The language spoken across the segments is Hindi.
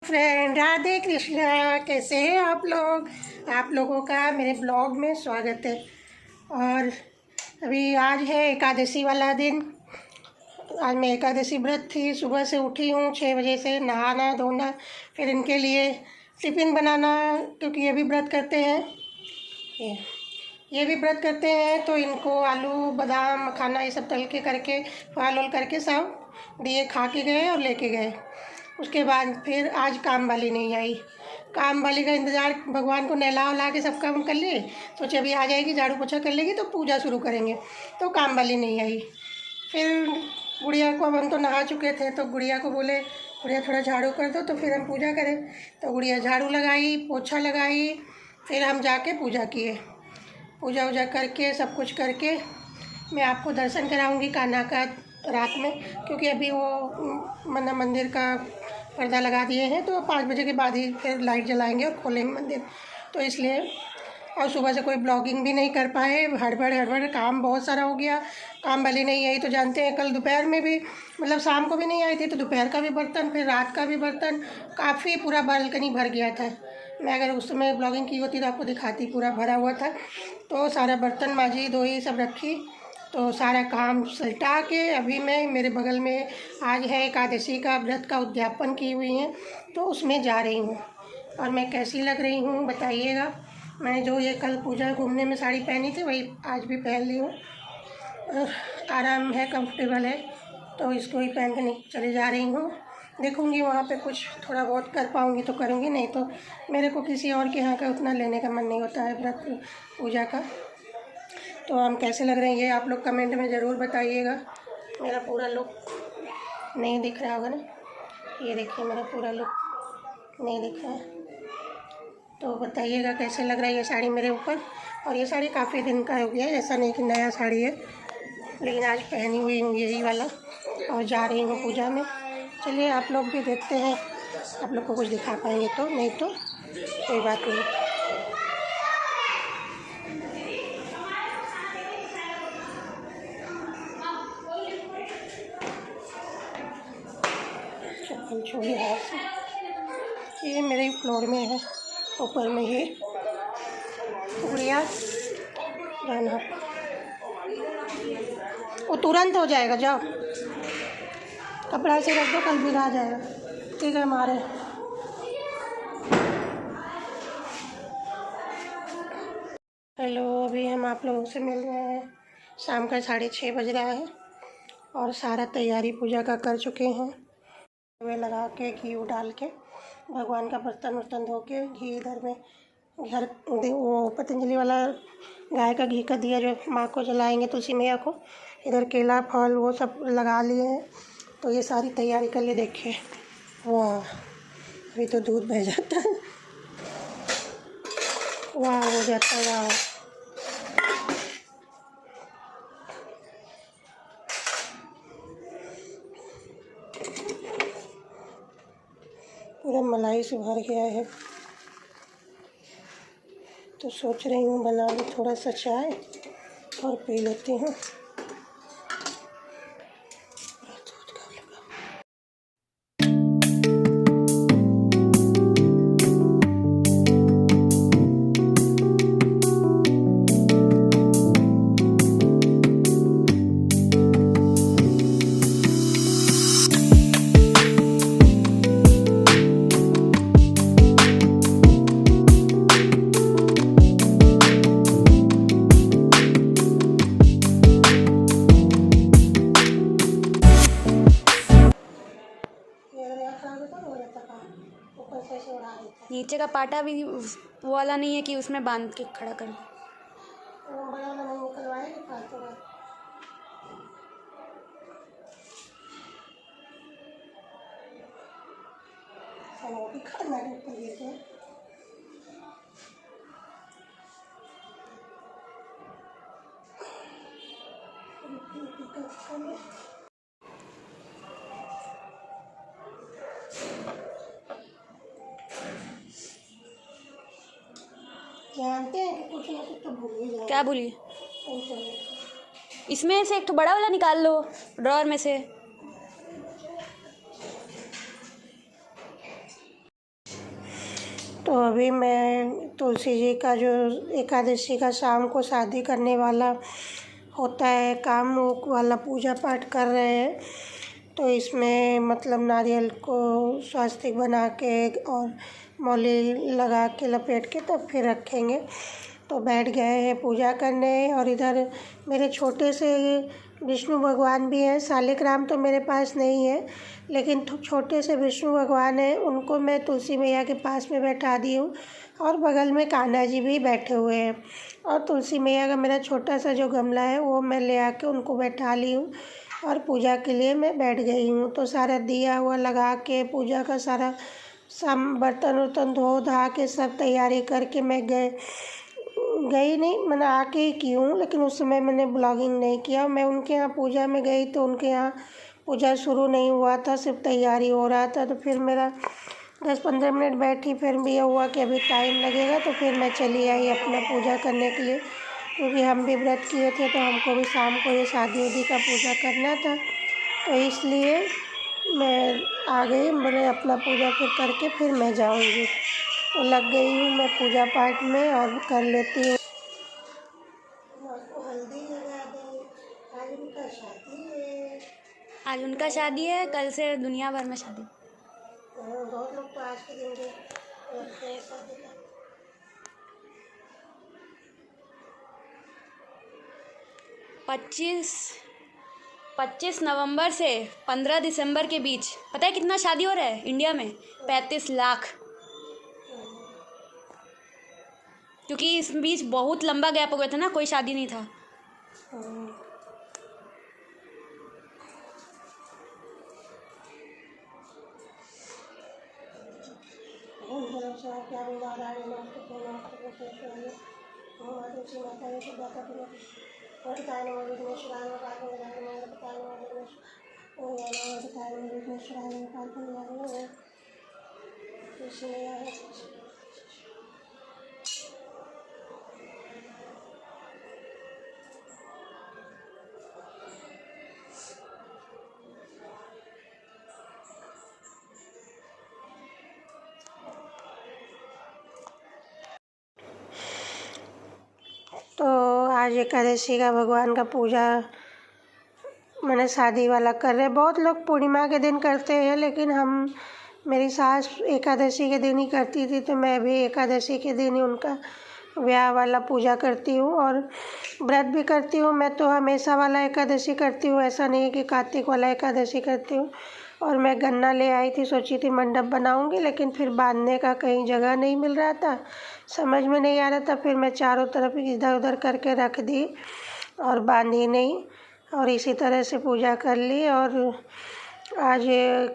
फ्रेंड, राधे कृष्णा। कैसे हैं आप लोग? आप लोगों का मेरे ब्लॉग में स्वागत है। और अभी आज है एकादशी वाला दिन। आज मैं एकादशी व्रत थी। सुबह से उठी हूँ 6 बजे से, नहाना धोना, फिर इनके लिए टिफ़िन बनाना, क्योंकि ये भी व्रत करते हैं। ये भी व्रत करते हैं, तो इनको आलू बादाम मखाना ये सब तल के करके फल वल करके सब दिए, खा के गए और लेके गए। उसके बाद फिर आज काम वाली नहीं आई। काम वाली का इंतज़ार, भगवान को नहला वहला के सब काम कर लिए, सोचे अभी आ जाएगी, झाड़ू पोछा कर लेगी तो पूजा शुरू करेंगे, तो काम वाली नहीं आई। फिर गुड़िया को, अब हम तो नहा चुके थे, तो गुड़िया को बोले गुड़िया थोड़ा झाड़ू कर दो, तो फिर हम पूजा करें। तो गुड़िया झाड़ू लगाई, पोछा लगाई, फिर हम जाके पूजा किए। पूजा वूजा करके सब कुछ करके मैं आपको दर्शन कराऊंगी कान्हा का रात में, क्योंकि अभी वो मंदिर का पर्दा लगा दिए हैं, तो 5 बजे के बाद ही फिर लाइट जलाएंगे और खोलेंगे मंदिर, तो इसलिए। और सुबह से कोई ब्लॉगिंग भी नहीं कर पाए, हड़बड़ काम बहुत सारा हो गया। काम वाली नहीं आई तो जानते हैं, कल दोपहर में भी, मतलब शाम को भी नहीं आई थी, तो दोपहर का भी बर्तन, फिर रात का भी बर्तन, काफ़ी पूरा बालकनी भर गया था। मैं अगर उस समय ब्लॉगिंग की होती तो आपको दिखाती, पूरा भरा हुआ था। तो सारा बर्तन माजी धोई सब रखी, तो सारा काम सल्टा के अभी मैं, मेरे बगल में आज है एकादशी का व्रत का उद्यापन की हुई हैं, तो उसमें जा रही हूँ। और मैं कैसी लग रही हूँ बताइएगा। मैंने जो ये कल पूजा घूमने में साड़ी पहनी थी, वही आज भी पहन ली हूँ। आराम है, कंफर्टेबल है, तो इसको ही पहन के चली जा रही हूँ। देखूँगी वहाँ पे कुछ थोड़ा बहुत कर पाऊँगी तो करूँगी, नहीं तो मेरे को किसी और के यहाँ का उतना लेने का मन नहीं होता है व्रत पूजा का। तो हम कैसे लग रहे हैं ये आप लोग कमेंट में ज़रूर बताइएगा। मेरा पूरा लुक नहीं दिख रहा होगा ना, ये देखिए मेरा पूरा लुक नहीं दिख रहा है, तो बताइएगा कैसे लग रहा है ये साड़ी मेरे ऊपर। और ये साड़ी काफ़ी दिन का हो गया है, ऐसा नहीं कि नया साड़ी है, लेकिन आज पहनी हुई हूँ यही वाला और जा रही हूँ पूजा में। चलिए आप लोग भी देखते हैं, आप लोग को कुछ दिखा पाएंगे तो, नहीं तो कोई बात नहीं। चप्पल छोड़ी हाथ से, ये मेरे फ्लोर में है, ऊपर में ही। गुड़िया रहना, वो तुरंत हो जाएगा, जाओ कपड़ा से रख दो, कल भिगा जाएगा। ठीक है हमारे। हेलो, अभी हम आप लोगों से मिल रहे हैं। शाम का 6:30 बज रहा है और सारा तैयारी पूजा का कर चुके हैं। वे लगा के घी डाल के भगवान का बर्तन वर्तन धो के, घी इधर में घर वो पतंजलि वाला गाय का घी का दिया जो माँ को जलाएंगे, तुलसी मैया को, इधर केला फल वो सब लगा लिए हैं। तो ये सारी तैयारी कर लिए। देखिए वाह, अभी तो दूध बह जाता है, वाह हो जाता है, वाह। पूरा मलाई से भर गया है, तो सोच रही हूँ बना लूँ थोड़ा सा चाय और पी लेती हूँ। नीचे का पाटा भी वो वाला नहीं है कि उसमें बांध के खड़ा कर। जानते हैं कि कुछ ना कुछ तो भूल ही जाए। क्या बोलिए? इसमें से एक तो बड़ा वाला निकाल लो ड्रॉअर में से। तो अभी मैं तुलसी जी का जो एकादशी का शाम को शादी करने वाला होता है काम, वो वाला पूजा पाठ कर रहे हैं। तो इसमें मतलब नारियल को स्वास्तिक बना के और मौली लगा के लपेट के तब फिर रखेंगे। तो बैठ गए हैं पूजा करने। और इधर मेरे छोटे से विष्णु भगवान भी हैं। शालिग्राम तो मेरे पास नहीं है, लेकिन छोटे से विष्णु भगवान हैं, उनको मैं तुलसी मैया के पास में बैठा दी हूँ। और बगल में कान्हा जी भी बैठे हुए हैं। और तुलसी मैया का मेरा छोटा सा जो गमला है वो मैं ले आके उनको बैठा ली हूँ और पूजा के लिए मैं बैठ गई हूँ। तो सारा दिया हुआ लगा के पूजा का सारा बर्तन वर्तन धो धा के सब तैयारी करके मैं गई नहीं, मैंने आके ही की हूँ, लेकिन उस समय मैंने ब्लॉगिंग नहीं किया। मैं उनके यहाँ पूजा में गई तो उनके यहाँ पूजा शुरू नहीं हुआ था, सिर्फ तैयारी हो रहा था। तो फिर मेरा 10-15 मिनट बैठी, फिर भी ये हुआ कि अभी टाइम लगेगा, तो फिर मैं चली आई अपना पूजा करने के लिए, क्योंकि हम भी व्रत किए थे तो हमको भी शाम को ये शादी उदी का पूजा करना था। तो इसलिए मैं आ गई, मैंने अपना पूजा फिर करके फिर मैं जाऊँगी। तो लग गई हूँ मैं पूजा पाठ में और कर लेती हूँ। हल्दी लगा दो, आज उनका शादी है। आज उनका शादी है, कल से दुनिया भर में शादी। बहुत लोग तो आज के दिन भी रखते हैं शादी का। 25 नवंबर से 15 दिसंबर के बीच पता है कितना शादी हो रहा है इंडिया में? 35 लाख। क्योंकि इस बीच बहुत लंबा गैप हो गया था ना, कोई शादी नहीं था। तो आज एकादशी का भगवान का पूजा मैंने शादी वाला कर रहे। बहुत लोग पूर्णिमा के दिन करते हैं, लेकिन मेरी सास एकादशी के दिन ही करती थी, तो मैं भी एकादशी के दिन ही उनका ब्याह वाला पूजा करती हूँ और व्रत भी करती हूँ। मैं तो हमेशा वाला एकादशी करती हूँ, ऐसा नहीं है कि कार्तिक वाला एकादशी करती हूँ। और मैं गन्ना ले आई थी, सोची थी मंडप बनाऊँगी, लेकिन फिर बांधने का कहीं जगह नहीं मिल रहा था, समझ में नहीं आ रहा था। फिर मैं चारों तरफ इधर उधर करके रख दी और बांधी नहीं, और इसी तरह से पूजा कर ली। और आज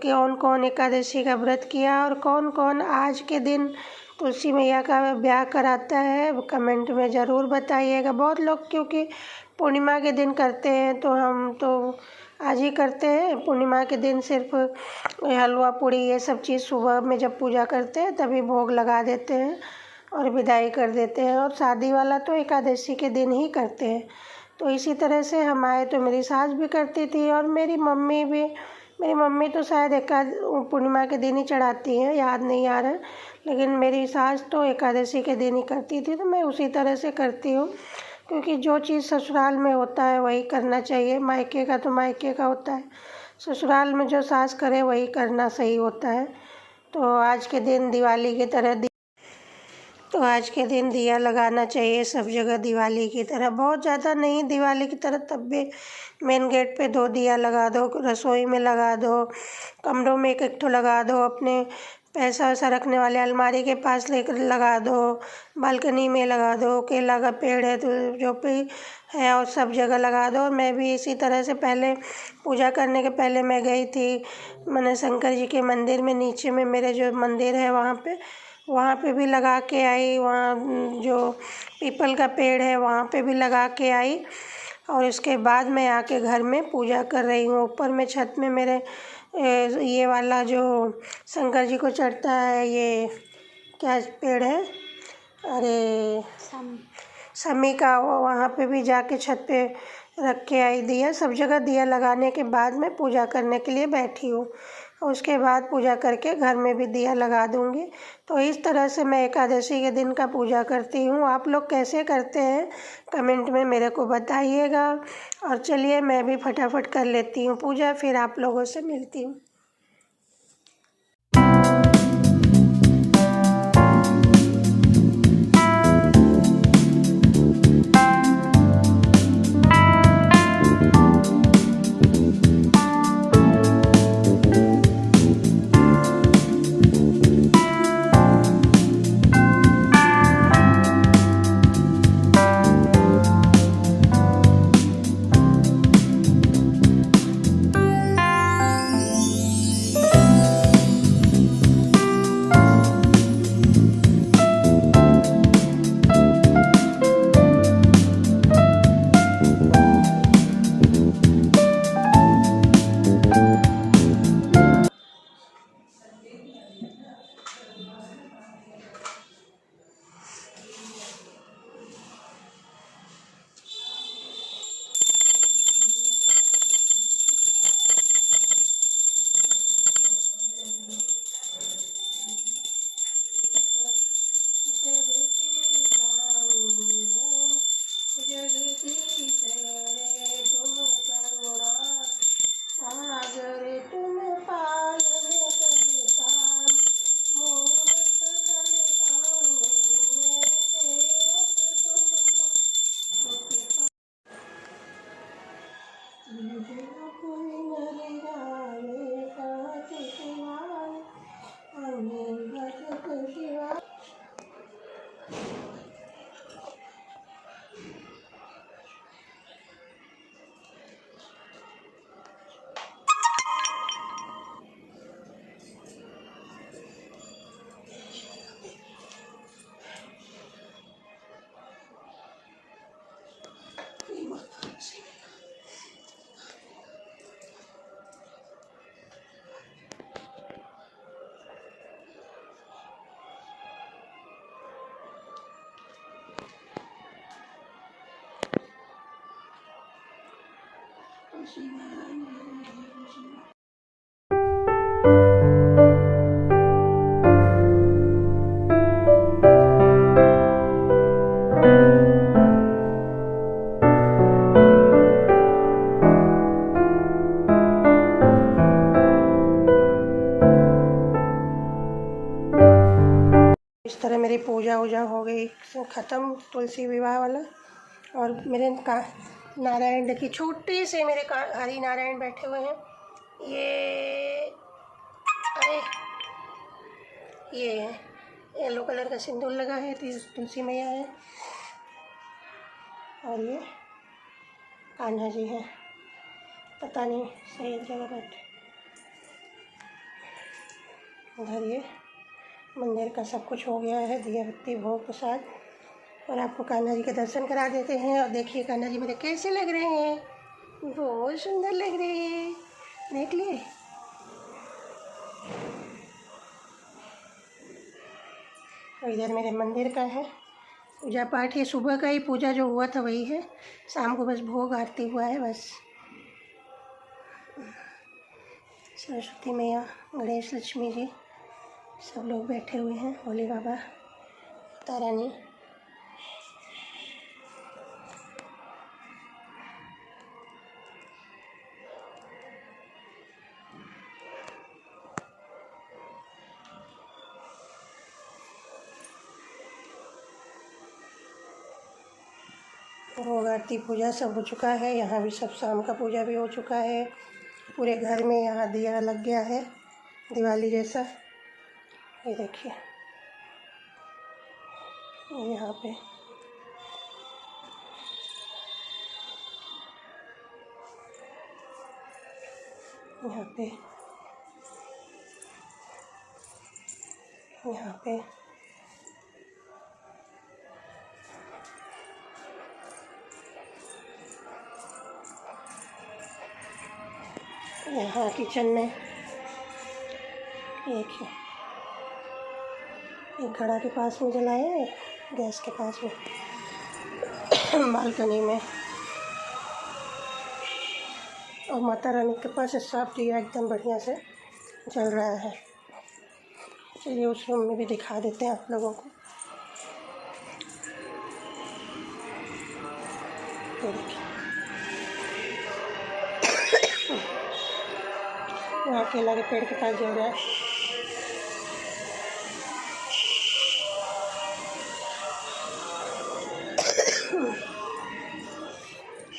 कौन कौन एकादशी का व्रत किया और कौन कौन आज के दिन तुलसी मैया का ब्याह कराता है, कमेंट में ज़रूर बताइएगा। बहुत लोग क्योंकि पूर्णिमा के दिन करते हैं, तो हम तो आज ही करते हैं। पूर्णिमा के दिन सिर्फ हलवा पूड़ी ये सब चीज़ सुबह में जब पूजा करते हैं तभी भोग लगा देते हैं और विदाई कर देते हैं। और शादी वाला तो एकादशी के दिन ही करते हैं। तो इसी तरह से हमारे तो मेरी सास भी करती थी और मेरी मम्मी भी। मेरी मम्मी तो शायद पूर्णिमा के दिन ही चढ़ाती हैं, याद नहीं आ रहा है, लेकिन मेरी सास तो एकादशी के दिन ही करती थी। तो मैं उसी तरह से करती हूँ, क्योंकि जो चीज़ ससुराल में होता है वही करना चाहिए। मायके का तो मायके का होता है, ससुराल में जो सास करे वही करना सही होता है। तो आज के दिन दिवाली की तरह आज के दिन दिया लगाना चाहिए सब जगह, दिवाली की तरह, बहुत ज़्यादा नहीं दिवाली की तरह, तब भी मेन गेट पे 2 दिया लगा दो, रसोई में लगा दो, कमरों में एक ठो लगा दो, अपने पैसा वैसा रखने वाले अलमारी के पास लेकर लगा दो, बालकनी में लगा दो, केला का पेड़ है तो जो भी है और सब जगह लगा दो। और मैं भी इसी तरह से पहले पूजा करने के पहले मैं गई थी मैंने शंकर जी के मंदिर में, नीचे में मेरे जो मंदिर है वहाँ पे भी लगा के आई। वहाँ जो पीपल का पेड़ है वहाँ पे भी लगा के आई। और उसके बाद मैं आके घर में पूजा कर रही हूँ। ऊपर में छत में मेरे ये वाला जो शंकर जी को चढ़ता है, ये क्या पेड़ है, अरे समी का, वहाँ पे भी जाके छत पे रख के आई दिया। सब जगह दिया लगाने के बाद मैं पूजा करने के लिए बैठी हूँ। उसके बाद पूजा करके घर में भी दिया लगा दूँगी। तो इस तरह से मैं एकादशी के दिन का पूजा करती हूँ। आप लोग कैसे करते हैं कमेंट में मेरे को बताइएगा। और चलिए मैं भी फटाफट कर लेती हूँ पूजा, फिर आप लोगों से मिलती हूँ। इस तरह मेरी पूजा वूजा हो गई ख़त्म, तुलसी विवाह वाला। और मेरे नारायण देखिए, छोटे से मेरे हरि नारायण बैठे हुए हैं। ये अरे ये येलो कलर का सिंदूर लगा है, तुलसी मैया है। और ये कान्हा जी है, पता नहीं सही जगह बैठे। उधर ये मंदिर का सब कुछ हो गया है, दिया बत्ती भोग प्रसाद। और आपको कान्हा जी के दर्शन करा देते हैं। और देखिए कान्हा जी मेरे कैसे लग रहे हैं, बहुत सुंदर लग रहे हैं, देख लिए। और इधर मेरे मंदिर का है पूजा पाठ। ये सुबह का ही पूजा जो हुआ था वही है, शाम को बस भोग आरती हुआ है बस। सरस्वती मैया, गणेश, लक्ष्मी जी सब लोग बैठे हुए हैं, भोले बाबा, माता रानी। भोग आरती पूजा सब हो चुका है। यहाँ भी सब शाम का पूजा भी हो चुका है। पूरे घर में यहाँ दिया लग गया है दिवाली जैसा। ये देखिए यहाँ पे यहाँ पे यहाँ पे यहाँ किचन में देखिए, एक घड़ा के पास में जलाए हैं, गैस के पास में बालकनी में। और माता रानी के पास साफ दिया एकदम बढ़िया से चल रहा है। चलिए उस रूम में भी दिखा देते हैं आप लोगों को। ये देखिए वहाँ केला के पेड़ के पास जल रहा है।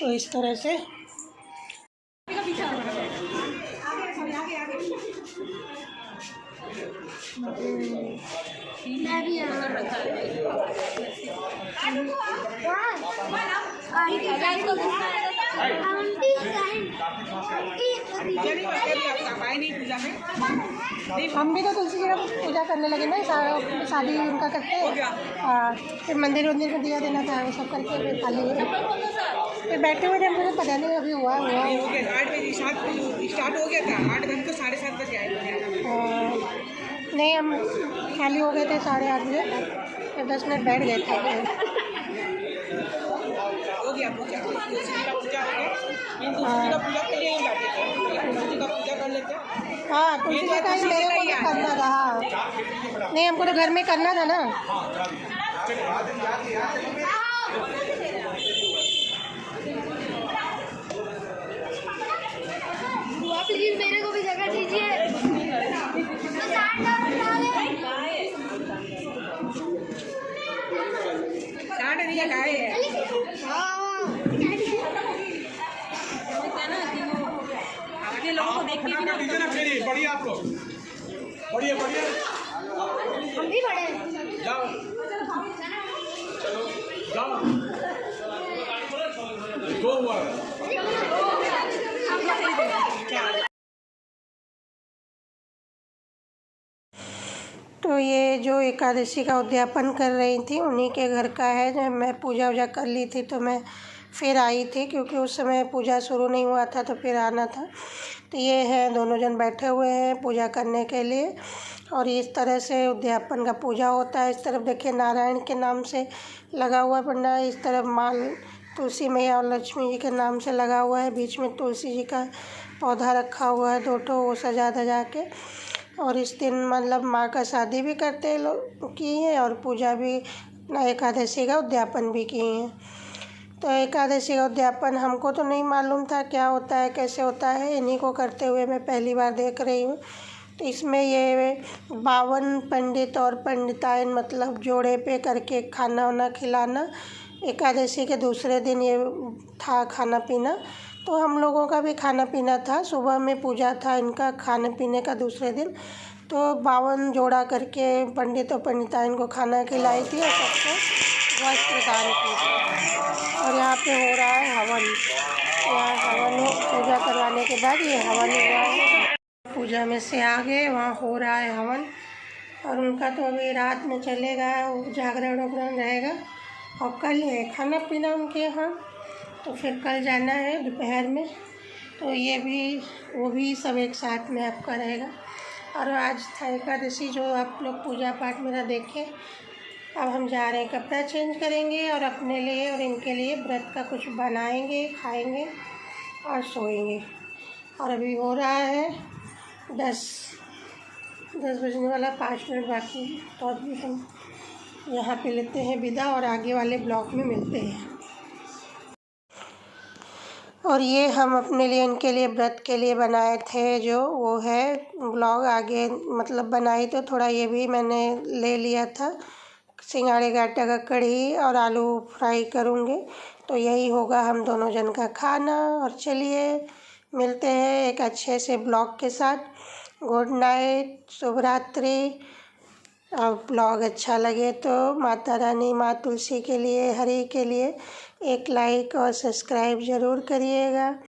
तो इस तरह से हम भी तो तुलसी जी का पूजा करने लगे ना, शादी उनका करते हैं। हाँ, फिर मंदिर में दिया देना था, वो सब करके फिर खाली फिर बैठे हुए थे। मुझे पता नहीं अभी हुआ 8 बजे स्टार्ट हो गया था। 8 बजे तो 7:30 बजे आए। नहीं, हम खाली हो गए थे 8:30 बजे, फिर 10 मिनट बैठ गए थे। हो गया पूजा, तुलसी जी का पूजा हो गया। तुलसी जी का पूजा के लिए ही बैठे थे, तुलसी जी का पूजा कर लेते हैं। हाँ, तुलसी जी का ही मेरे को भी करना था। हाँ, नहीं हमको तो घर में करना था ना। प्लीज मेरे को भी जगह दीजिए। आगे लोगों को देख के भी ना बढ़िया आप लोग बढ़िया हम भी बड़े जाओ जाओ दो हुआ तो ये जो एकादशी का उद्यापन कर रही थी उन्हीं के घर का है। जब मैं पूजा वूजा कर ली थी तो मैं फिर आई थी, क्योंकि उस समय पूजा शुरू नहीं हुआ था तो फिर आना था। तो ये है, दोनों जन बैठे हुए हैं पूजा करने के लिए। और इस तरह से उद्यापन का पूजा होता है। इस तरफ देखिए नारायण के नाम से लगा हुआ पंडा, इस तरफ माल तुलसी मैया और लक्ष्मी जी के नाम से लगा हुआ है। बीच में तुलसी जी का पौधा रखा हुआ है 2 ठो, वो सजा धजा के। और इस दिन मतलब माँ का शादी भी करते लोग किए हैं और पूजा भी, एकादशी का उद्यापन भी किए हैं। तो एकादशी का उद्यापन हमको तो नहीं मालूम था क्या होता है, कैसे होता है। इन्हीं को करते हुए मैं पहली बार देख रही हूँ। तो इसमें ये 52 पंडित और पंडिताइन मतलब जोड़े पे करके खाना वाना खिलाना। एकादशी के दूसरे दिन ये था खाना पीना। तो हम लोगों का भी खाना पीना था, सुबह में पूजा था इनका, खाने पीने का दूसरे दिन। तो 52 जोड़ा करके पंडित और पंडिताइन को खाना खिलाई थी और सबको वस्त्र दान की थी। और यहाँ पे हो रहा है हवन। यहाँ हवन पूजा करवाने के बाद ये हवन हुआ है। पूजा में से आ गए, वहाँ हो रहा है हवन। और उनका तो अभी रात में चलेगा, जागरण वागरण रहेगा। और कल है खाना पीना उनके यहाँ, तो फिर कल जाना है दोपहर में। तो ये भी वो भी सब एक साथ में आपका रहेगा। और आज था एकादशी, जो आप लोग पूजा पाठ मेरा देखें। अब हम जा रहे हैं, कपड़ा चेंज करेंगे और अपने लिए और इनके लिए व्रत का कुछ बनाएंगे, खाएंगे और सोएंगे। और अभी हो रहा है 10 बजने वाला, 5 मिनट बाकी है। तो अभी हम यहाँ पे लेते हैं विदा और आगे वाले ब्लॉग में मिलते हैं। और ये हम अपने लिए इनके लिए व्रत के लिए बनाए थे, जो वो है ब्लॉग आगे मतलब बनाई। तो थोड़ा ये भी मैंने ले लिया था, सिंगाड़े का आटा का कढ़ी और आलू फ्राई करूँगी। तो यही होगा हम दोनों जन का खाना। और चलिए मिलते हैं एक अच्छे से ब्लॉग के साथ। गुड नाइट, शुभ रात्रि। और ब्लॉग अच्छा लगे तो माता रानी माँ तुलसी के लिए, हरि के लिए एक लाइक और सब्सक्राइब ज़रूर करिएगा।